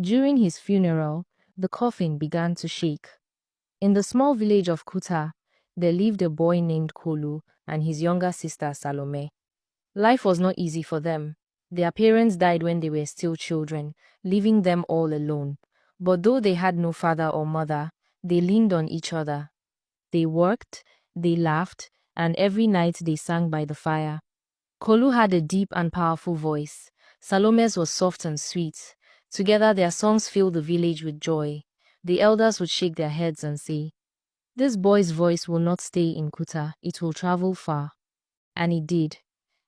During his funeral, the coffin began to shake. In the small village of Kuta, there lived a boy named Kolu and his younger sister Salome. Life was not easy for them. Their parents died when they were still children, leaving them all alone. But though they had no father or mother, they leaned on each other. They worked, they laughed, and every night they sang by the fire. Kolu had a deep and powerful voice. Salome's was soft and sweet. Together their songs filled the village with joy. The elders would shake their heads and say, "This boy's voice will not stay in Kuta, it will travel far." And it did.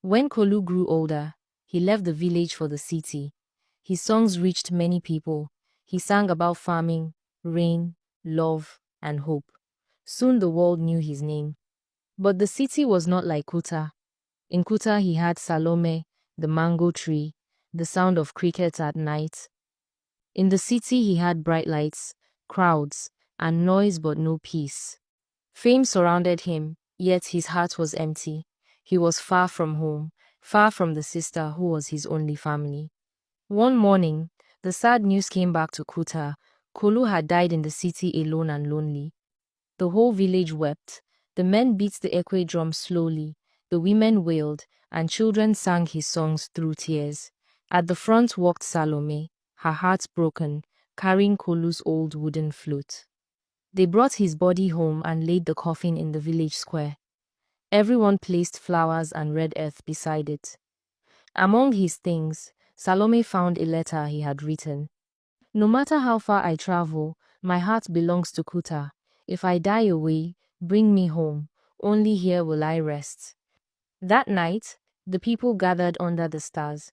When Kolu grew older, he left the village for the city. His songs reached many people. He sang about farming, rain, love, and hope. Soon the world knew his name. But the city was not like Kuta. In Kuta he had Salome, the mango tree, the sound of crickets at night. In the city he had bright lights, crowds, and noise but no peace. Fame surrounded him, yet his heart was empty. He was far from home, far from the sister who was his only family. One morning, the sad news came back to Kuta. Kolu had died in the city alone and lonely. The whole village wept. The men beat the ekwe drum slowly. The women wailed, and children sang his songs through tears. At the front walked Salome, her heart broken, carrying Kolu's old wooden flute. They brought his body home and laid the coffin in the village square. Everyone placed flowers and red earth beside it. Among his things, Salome found a letter he had written. "No matter how far I travel, my heart belongs to Kuta. If I die away, bring me home. Only here will I rest." That night, the people gathered under the stars.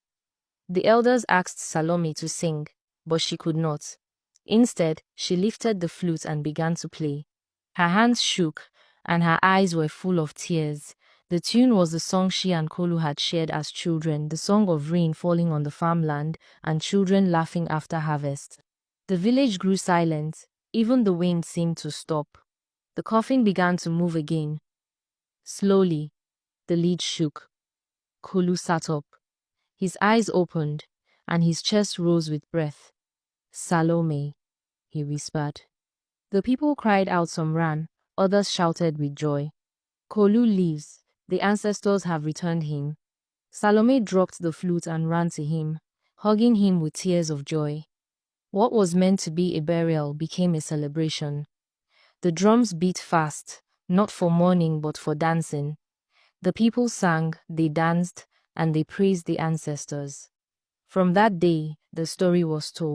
The elders asked Salome to sing, but she could not. Instead, she lifted the flute and began to play. Her hands shook, and her eyes were full of tears. The tune was the song she and Kolu had shared as children, the song of rain falling on the farmland and children laughing after harvest. The village grew silent. Even the wind seemed to stop. The coffin began to move again. Slowly, the lid shook. Kolu sat up. His eyes opened, and his chest rose with breath. "Salome," he whispered. The people cried out, some ran, others shouted with joy. "Kolu lives. The ancestors have returned him." Salome dropped the flute and ran to him, hugging him with tears of joy. What was meant to be a burial became a celebration. The drums beat fast, not for mourning but for dancing. The people sang, they danced, and they praised the ancestors. From that day, the story was told.